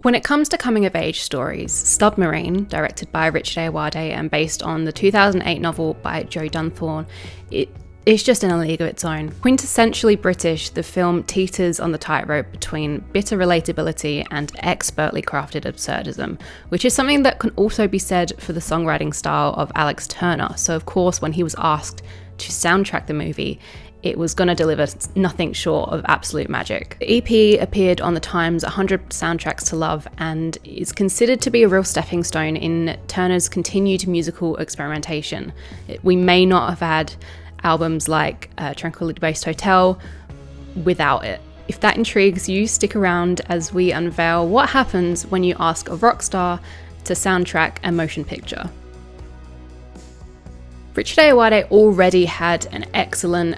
When it comes to coming-of-age stories, Submarine, directed by Richard Ayoade and based on the 2008 novel by Joe Dunthorne, it's just in a league of its own. Quintessentially British, the film teeters on the tightrope between bitter relatability and expertly crafted absurdism, which is something that can also be said for the songwriting style of Alex Turner. So of course, when he was asked to soundtrack the movie, it was going to deliver nothing short of absolute magic. The EP appeared on the Times 100 Soundtracks to Love and is considered to be a real stepping stone in Turner's continued musical experimentation. We may not have had albums like Tranquility Based Hotel without it. If that intrigues you, stick around as we unveil what happens when you ask a rock star to soundtrack a motion picture. Richard Ayoade already had an excellent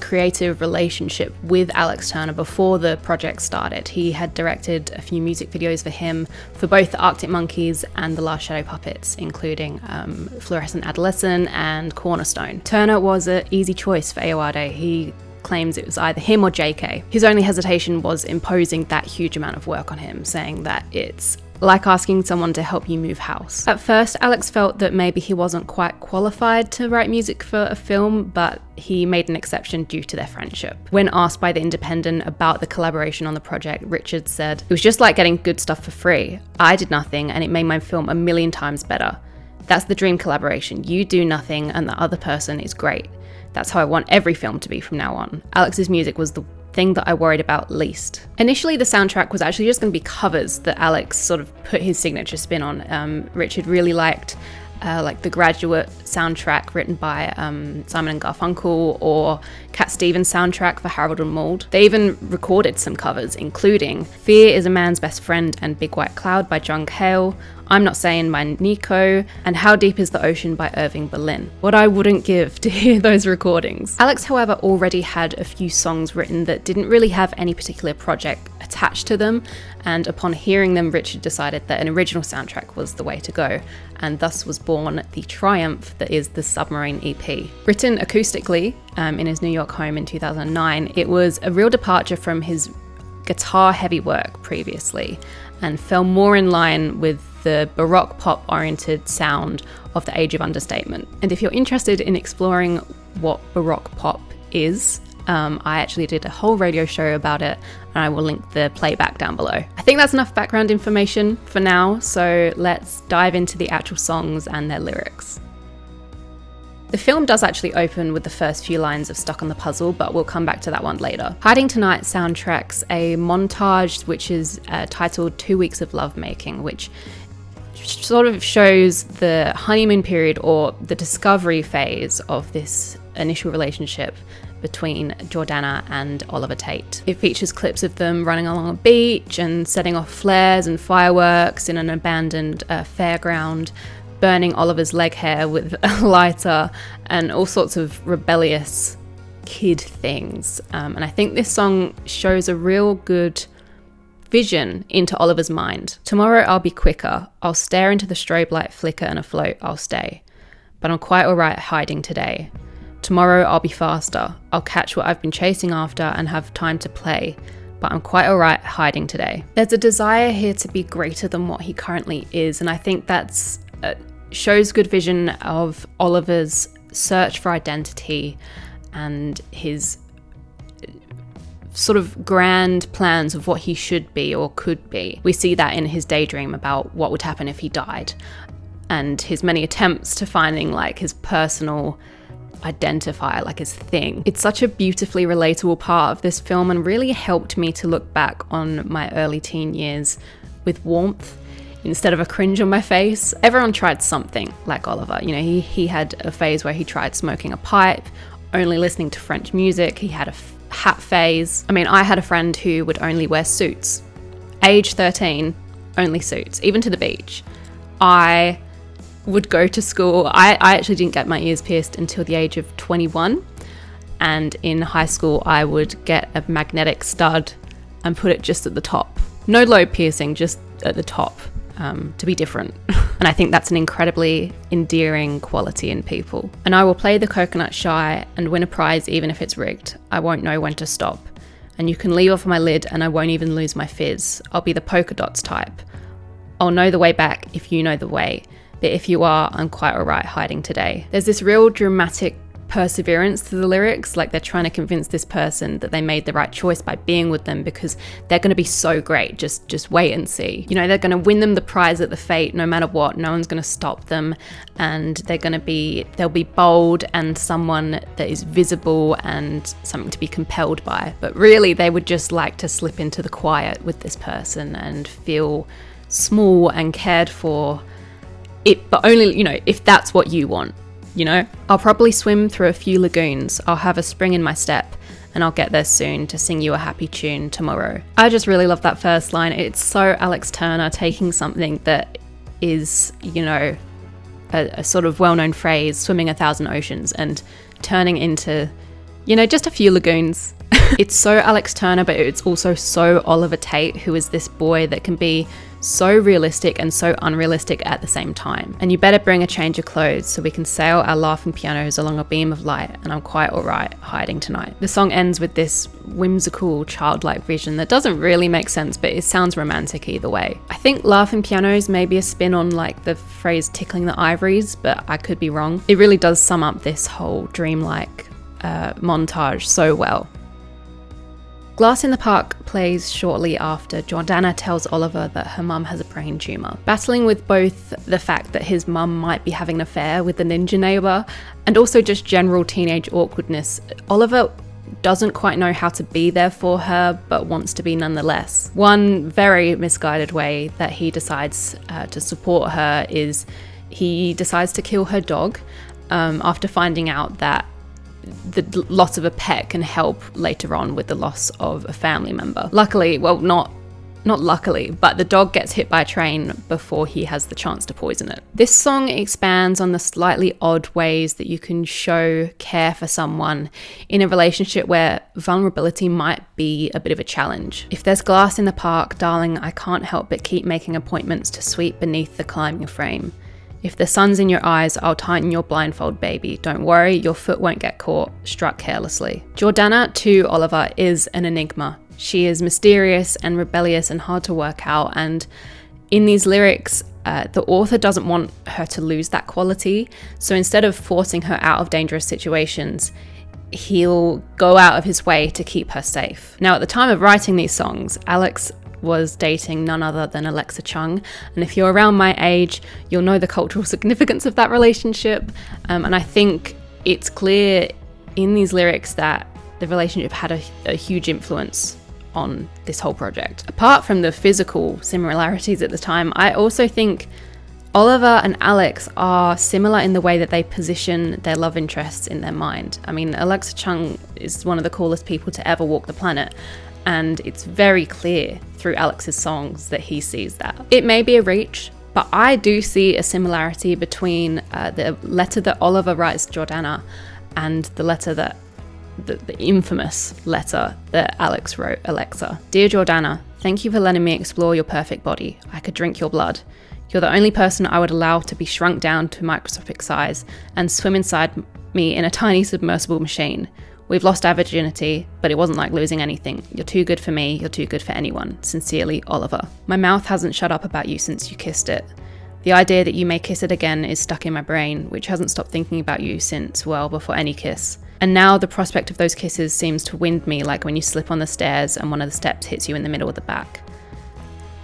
creative relationship with Alex Turner before the project started. He had directed a few music videos for him for both the Arctic Monkeys and the Last Shadow Puppets, including Fluorescent Adolescent and Cornerstone. Turner was an easy choice for Ayoade. He claims it was either him or JK. His only hesitation was imposing that huge amount of work on him, saying that it's like asking someone to help you move house. At first, Alex felt that maybe he wasn't quite qualified to write music for a film, but he made an exception due to their friendship. When asked by The Independent about the collaboration on the project, Richard said, "It was just like getting good stuff for free. I did nothing and it made my film a million times better. That's the dream collaboration. You do nothing and the other person is great. That's how I want every film to be from now on." Alex's music was the thing that I worried about least. Initially, the soundtrack was actually just going to be covers that Alex sort of put his signature spin on. Richard really liked the Graduate soundtrack written by Simon and Garfunkel, or Cat Stevens' soundtrack for Harold and Maude. They even recorded some covers, including Fear is a Man's Best Friend and Big White Cloud by John Cale, I'm Not Saying by Nico, and How Deep is the Ocean by Irving Berlin. What I wouldn't give to hear those recordings. Alex, however, already had a few songs written that didn't really have any particular project attached to them, and upon hearing them, Richard decided that an original soundtrack was the way to go, and thus was born the triumph that is the Submarine EP. Written acoustically in his New York home in 2009, it was a real departure from his guitar-heavy work previously, and fell more in line with the Baroque pop-oriented sound of the Age of Understatement. And if you're interested in exploring what Baroque pop is, I actually did a whole radio show about it, and I will link the playback down below. I think that's enough background information for now, so let's dive into the actual songs and their lyrics. The film does actually open with the first few lines of Stuck on the Puzzle, but we'll come back to that one later. Hiding Tonight soundtracks a montage which is titled 2 Weeks of Lovemaking, which sort of shows the honeymoon period or the discovery phase of this initial relationship between Jordana and Oliver Tate. It features clips of them running along a beach and setting off flares and fireworks in an abandoned fairground, burning Oliver's leg hair with a lighter, and all sorts of rebellious kid things. And I think this song shows a real good vision into Oliver's mind. Tomorrow I'll be quicker. I'll stare into the strobe light flicker and afloat I'll stay. But I'm quite alright hiding today. Tomorrow I'll be faster. I'll catch what I've been chasing after and have time to play. But I'm quite alright hiding today. There's a desire here to be greater than what he currently is, and I think that's shows good vision of Oliver's search for identity and his sort of grand plans of what he should be or could be. We see that in his daydream about what would happen if he died, and his many attempts to finding like his personal identifier, like his thing. It's such a beautifully relatable part of this film and really helped me to look back on my early teen years with warmth instead of a cringe on my face. Everyone tried something like Oliver. You know, he had a phase where he tried smoking a pipe, only listening to French music. He had a hat phase. I mean, I had a friend who would only wear suits. Age 13, only suits, even to the beach. I would go to school. I actually didn't get my ears pierced until the age of 21. And in high school, I would get a magnetic stud and put it just at the top. No lobe piercing, just at the top. To be different. And I think that's an incredibly endearing quality in people. And I will play the coconut shy and win a prize even if it's rigged. I won't know when to stop. And you can leave off my lid and I won't even lose my fizz. I'll be the polka dots type. I'll know the way back if you know the way. But if you are, I'm quite alright hiding today. There's this real dramatic perseverance to the lyrics, like they're trying to convince this person that they made the right choice by being with them because they're going to be so great. Just wait and see. You know, they're going to win them the prize at the fate no matter what. No one's going to stop them, and they'll be bold and someone that is visible and something to be compelled by. But really, they would just like to slip into the quiet with this person and feel small and cared for. But only, you know, if that's what you want. You know, I'll probably swim through a few lagoons, I'll have a spring in my step, and I'll get there soon to sing you a happy tune tomorrow. I just really love that first line. It's so Alex Turner taking something that is, you know, a sort of well-known phrase, swimming 1,000 oceans, and turning into, you know, just a few lagoons. It's so Alex Turner, but it's also so Oliver Tate, who is this boy that can be so realistic and so unrealistic at the same time. And you better bring a change of clothes so we can sail our laughing pianos along a beam of light, and I'm quite alright hiding tonight. The song ends with this whimsical, childlike vision that doesn't really make sense, but it sounds romantic either way. I think laughing pianos may be a spin on like the phrase tickling the ivories, but I could be wrong. It really does sum up this whole dreamlike montage so well. Glass in the Park plays shortly after Jordana tells Oliver that her mum has a brain tumour. Battling with both the fact that his mum might be having an affair with the ninja neighbour and also just general teenage awkwardness, Oliver doesn't quite know how to be there for her, but wants to be nonetheless. One very misguided way that he decides to support her is he decides to kill her dog after finding out that the loss of a pet can help later on with the loss of a family member. Luckily, well, not luckily, but the dog gets hit by a train before he has the chance to poison it. This song expands on the slightly odd ways that you can show care for someone in a relationship where vulnerability might be a bit of a challenge. If there's glass in the park, darling, I can't help but keep making appointments to sweep beneath the climbing frame. If the sun's in your eyes, I'll tighten your blindfold, baby. Don't worry, your foot won't get caught, struck carelessly. Jordana to Oliver is an enigma. She is mysterious and rebellious and hard to work out, and in these lyrics, the author doesn't want her to lose that quality, so instead of forcing her out of dangerous situations, he'll go out of his way to keep her safe. Now, at the time of writing these songs, Alex was dating none other than Alexa Chung, and if you're around my age, you'll know the cultural significance of that relationship, and I think it's clear in these lyrics that the relationship had a huge influence on this whole project. Apart from the physical similarities at the time, I also think Oliver and Alex are similar in the way that they position their love interests in their mind. I mean, Alexa Chung is one of the coolest people to ever walk the planet, and it's very clear through Alex's songs that he sees that. It may be a reach, but I do see a similarity between the letter that Oliver writes Jordana and the letter that the infamous letter that Alex wrote Alexa. Dear Jordana, thank you for letting me explore your perfect body. I could drink your blood. You're the only person I would allow to be shrunk down to microscopic size and swim inside me in a tiny submersible machine. We've lost our virginity, but it wasn't like losing anything. You're too good for me, you're too good for anyone. Sincerely, Oliver. My mouth hasn't shut up about you since you kissed it. The idea that you may kiss it again is stuck in my brain, which hasn't stopped thinking about you since, well, before any kiss. And now the prospect of those kisses seems to wind me like when you slip on the stairs and one of the steps hits you in the middle of the back.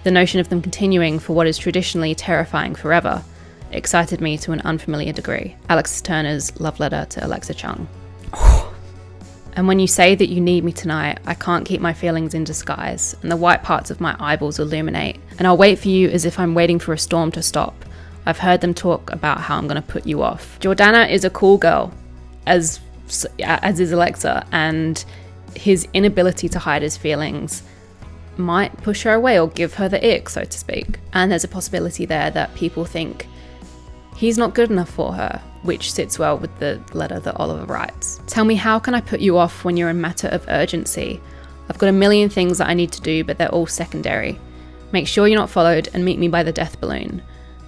The notion of them continuing for what is traditionally terrifying forever excited me to an unfamiliar degree. Alex Turner's love letter to Alexa Chung. And when you say that you need me tonight, I can't keep my feelings in disguise, and the white parts of my eyeballs illuminate, and I'll wait for you as if I'm waiting for a storm to stop. I've heard them talk about how I'm going to put you off. Jordana is a cool girl, as is Alexa, and his inability to hide his feelings might push her away or give her the ick, so to speak. And there's a possibility there that people think he's not good enough for her, which sits well with the letter that Oliver writes. Tell me, how can I put you off when you're a matter of urgency? I've got a million things that I need to do, but they're all secondary. Make sure you're not followed and meet me by the death balloon.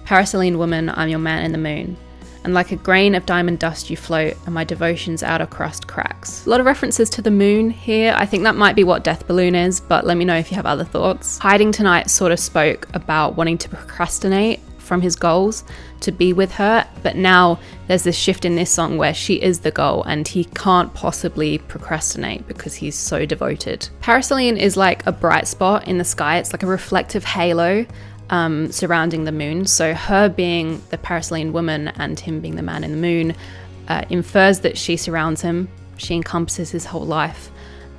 Parasaline woman, I'm your man in the moon. and like a grain of diamond dust you float, and my devotion's outer crust cracks. A lot of references to the moon here. I think that might be what Death Balloon is, but let me know if you have other thoughts. Hiding Tonight sort of spoke about wanting to procrastinate from his goals to be with her, but now there's this shift in this song where she is the goal and he can't possibly procrastinate because he's so devoted. Paraselene is like a bright spot in the sky. It's like a reflective halo surrounding the moon. So her being the Paraselene woman and him being the man in the moon infers that she surrounds him, she encompasses his whole life,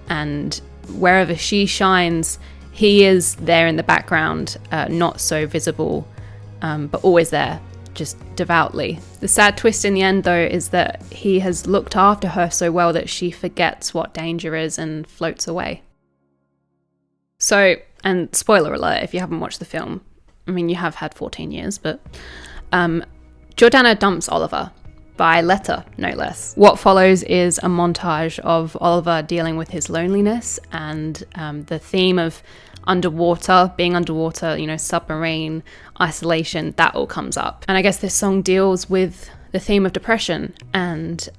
and wherever she shines, he is there in the background, not so visible, but always there, just devoutly. The sad twist in the end, though, is that he has looked after her so well that she forgets what danger is and floats away. So, and spoiler alert if you haven't watched the film, I mean, you have had 14 years, but Jordana dumps Oliver, by letter, no less. What follows is a montage of Oliver dealing with his loneliness and the theme of being underwater, you know, submarine, isolation, that all comes up. And I guess this song deals with the theme of depression, and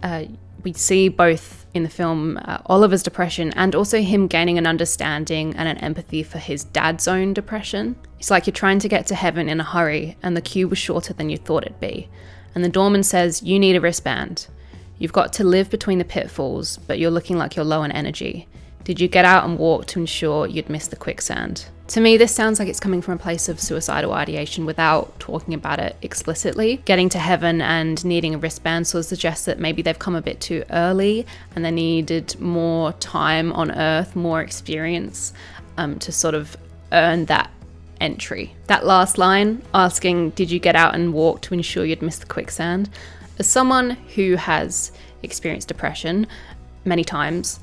we see both in the film Oliver's depression and also him gaining an understanding and an empathy for his dad's own depression. It's like you're trying to get to heaven in a hurry and the queue was shorter than you thought it'd be. And the doorman says, you need a wristband. You've got to live between the pitfalls, but you're looking like you're low on energy. Did you get out and walk to ensure you'd miss the quicksand? To me, this sounds like it's coming from a place of suicidal ideation without talking about it explicitly. Getting to heaven and needing a wristband sort of suggests that maybe they've come a bit too early and they needed more time on Earth, more experience to sort of earn that entry. That last line, asking, did you get out and walk to ensure you'd miss the quicksand? As someone who has experienced depression many times,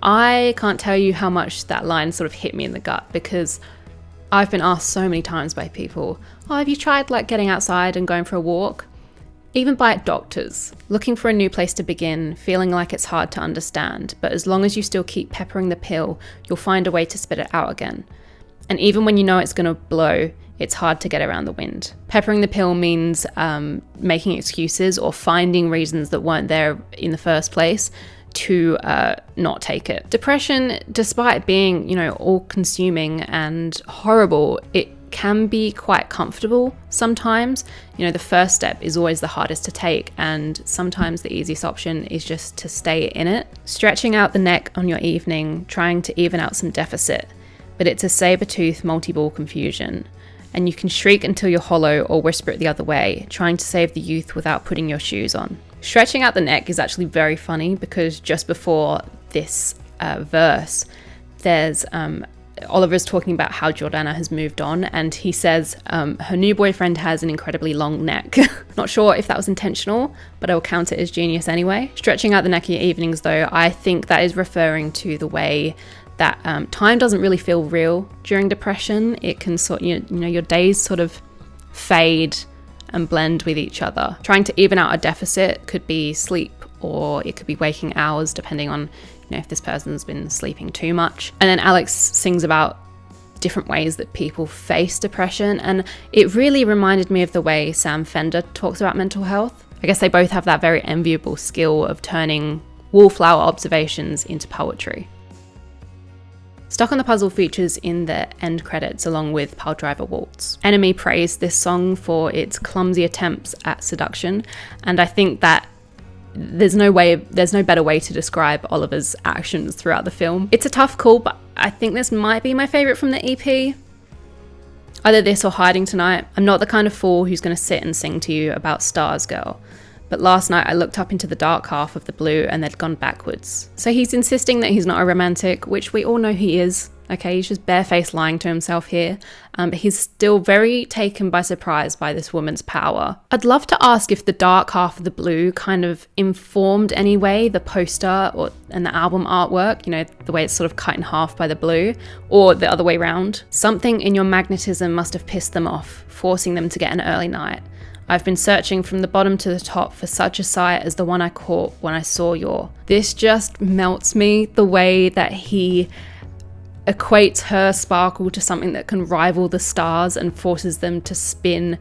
I can't tell you how much that line sort of hit me in the gut, because I've been asked so many times by people, oh, have you tried like getting outside and going for a walk? Even by doctors, looking for a new place to begin, feeling like it's hard to understand, but as long as you still keep peppering the pill, you'll find a way to spit it out again. And even when you know it's going to blow, it's hard to get around the wind. Peppering the pill means making excuses or finding reasons that weren't there in the first place to not take it. Depression, despite being, you know, all-consuming and horrible, it can be quite comfortable sometimes. You know, the first step is always the hardest to take, and sometimes the easiest option is just to stay in it. Stretching out the neck on your evening, trying to even out some deficit, but it's a saber-tooth multi-ball confusion. And you can shriek until you're hollow or whisper it the other way, trying to save the youth without putting your shoes on. Stretching out the neck is actually very funny, because just before this verse, there's Oliver's talking about how Jordana has moved on, and he says her new boyfriend has an incredibly long neck. Not sure if that was intentional, but I'll count it as genius anyway. Stretching out the neck in your evenings, though, I think that is referring to the way that time doesn't really feel real during depression. It can your days sort of fade and blend with each other. Trying to even out a deficit could be sleep, or it could be waking hours, depending on, you know, if this person's been sleeping too much. And then Alex sings about different ways that people face depression, and it really reminded me of the way Sam Fender talks about mental health. I guess they both have that very enviable skill of turning wallflower observations into poetry. Stuck on the Puzzle features in the end credits along with Piledriver Waltz. Enemy praised this song for its clumsy attempts at seduction, and I think that there's no better way to describe Oliver's actions throughout the film. It's a tough call, but I think this might be my favourite from the EP. Either this or Hiding Tonight. I'm not the kind of fool who's going to sit and sing to you about Stars, girl. But last night I looked up into the dark half of the blue and they'd gone backwards. So he's insisting that he's not a romantic, which we all know he is. Okay, he's just barefaced lying to himself here. But he's still very taken by surprise by this woman's power. I'd love to ask if the dark half of the blue kind of informed anyway the poster and the album artwork, you know, the way it's sort of cut in half by the blue, or the other way around. Something in your magnetism must have pissed them off, forcing them to get an early night. I've been searching from the bottom to the top for such a sight as the one I caught when I saw your. This just melts me, the way that he equates her sparkle to something that can rival the stars and forces them to spin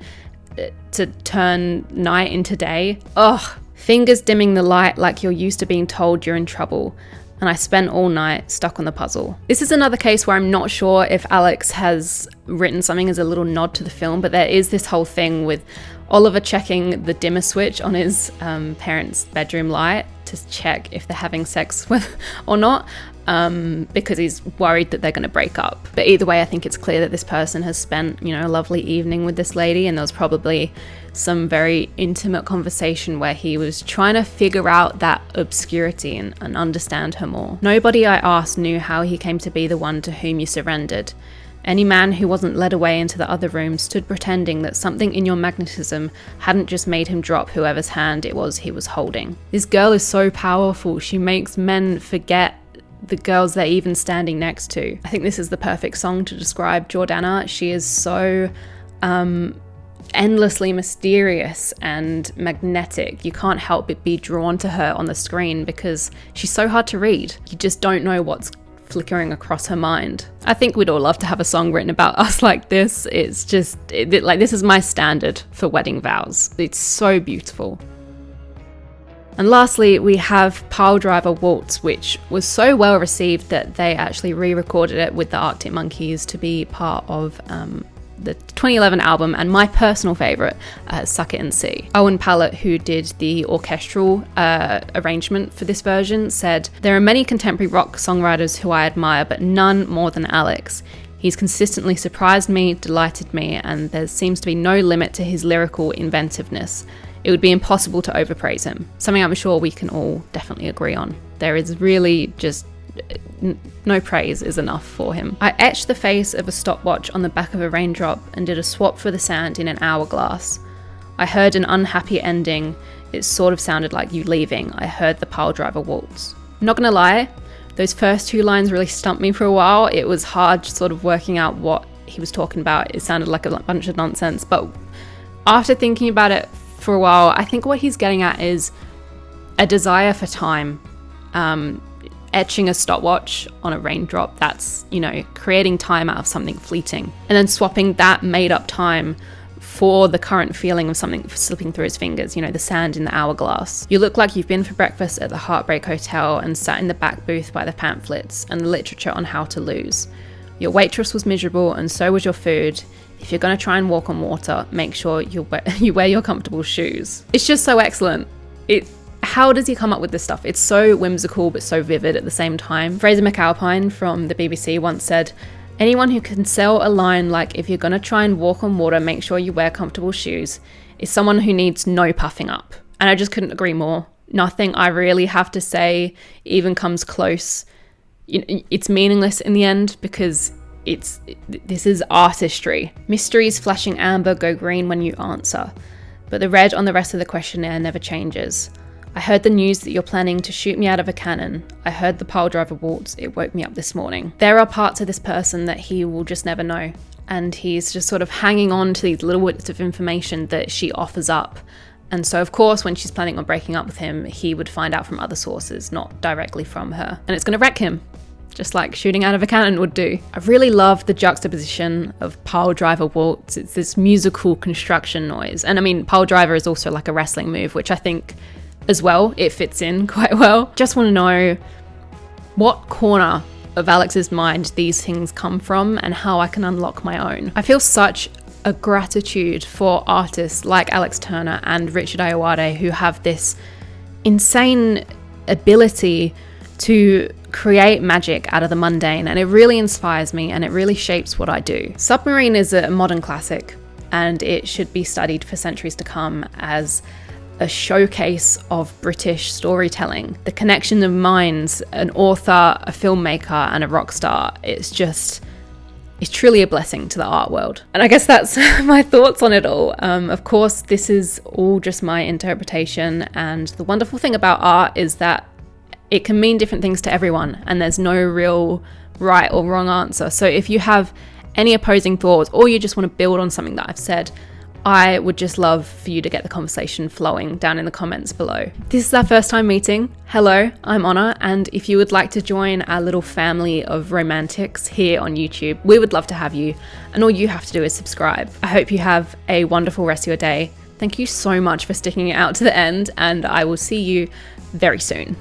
to turn night into day. Ugh. Fingers dimming the light like you're used to being told you're in trouble. And I spent all night stuck on the puzzle. This is another case where I'm not sure if Alex has written something as a little nod to the film, but there is this whole thing with Oliver checking the dimmer switch on his parents' bedroom light to check if they're having sex with or not, because he's worried that they're going to break up. But either way, I think it's clear that this person has spent, a lovely evening with this lady, and there was probably some very intimate conversation where he was trying to figure out that obscurity and understand her more. Nobody I asked knew how he came to be the one to whom you surrendered. Any man who wasn't led away into the other room stood pretending that something in your magnetism hadn't just made him drop whoever's hand it was he was holding. This girl is so powerful. She makes men forget the girls they're even standing next to. I think this is the perfect song to describe Jordana. She is so endlessly mysterious and magnetic. You can't help but be drawn to her on the screen because she's so hard to read. You just don't know what's flickering across her mind. I think we'd all love to have a song written about us like this. It's just this is my standard for wedding vows. It's so beautiful. And lastly, we have Piledriver Waltz, which was so well received that they actually re-recorded it with the Arctic Monkeys to be part of the 2011 album, and my personal favourite, Suck It and See. Owen Pallett, who did the orchestral arrangement for this version, said, "There are many contemporary rock songwriters who I admire, but none more than Alex. He's consistently surprised me, delighted me, and there seems to be no limit to his lyrical inventiveness. It would be impossible to overpraise him." Something I'm sure we can all definitely agree on. There is really just no praise is enough for him. I etched the face of a stopwatch on the back of a raindrop and did a swap for the sand in an hourglass. I heard an unhappy ending. It sort of sounded like you leaving. I heard the Piledriver Waltz. Not gonna lie, those first two lines really stumped me for a while. It was hard sort of working out what he was talking about. It sounded like a bunch of nonsense, but after thinking about it for a while, I think what he's getting at is a desire for time. Etching a stopwatch on a raindrop, that's, creating time out of something fleeting. And then swapping that made up time for the current feeling of something slipping through his fingers, the sand in the hourglass. You look like you've been for breakfast at the Heartbreak Hotel and sat in the back booth by the pamphlets and the literature on how to lose. Your waitress was miserable and so was your food. If you're going to try and walk on water, make sure you wear your comfortable shoes. It's just so excellent. How does he come up with this stuff? It's so whimsical but so vivid at the same time. Fraser McAlpine from the BBC once said, "Anyone who can sell a line like 'if you're gonna try and walk on water, make sure you wear comfortable shoes' is someone who needs no puffing up." And I just couldn't agree more. Nothing I really have to say even comes close. It's meaningless in the end because this is artistry. Mysteries flashing amber go green when you answer, but the red on the rest of the questionnaire never changes. I heard the news that you're planning to shoot me out of a cannon. I heard the Piledriver Waltz. It woke me up this morning. There are parts of this person that he will just never know. And he's just sort of hanging on to these little bits of information that she offers up. And so, of course, when she's planning on breaking up with him, he would find out from other sources, not directly from her. And it's going to wreck him, just like shooting out of a cannon would do. I really love the juxtaposition of Piledriver Waltz. It's this musical construction noise. And I mean, Piledriver is also like a wrestling move, which I think as well, it fits in quite well. Just want to know what corner of Alex's mind these things come from and how I can unlock my own. I feel such a gratitude for artists like Alex Turner and Richard Ayoade who have this insane ability to create magic out of the mundane, and it really inspires me and it really shapes what I do. Submarine is a modern classic and it should be studied for centuries to come as a showcase of British storytelling. The connection of minds, an author, a filmmaker, and a rock star. It's truly a blessing to the art world. And I guess that's my thoughts on it all. Of course, this is all just my interpretation, and the wonderful thing about art is that it can mean different things to everyone, and there's no real right or wrong answer. So if you have any opposing thoughts, or you just want to build on something that I've said, I would just love for you to get the conversation flowing down in the comments below. This is our first time meeting. Hello, I'm Honor, and if you would like to join our little family of romantics here on YouTube, we would love to have you, and all you have to do is subscribe. I hope you have a wonderful rest of your day. Thank you so much for sticking it out to the end, and I will see you very soon.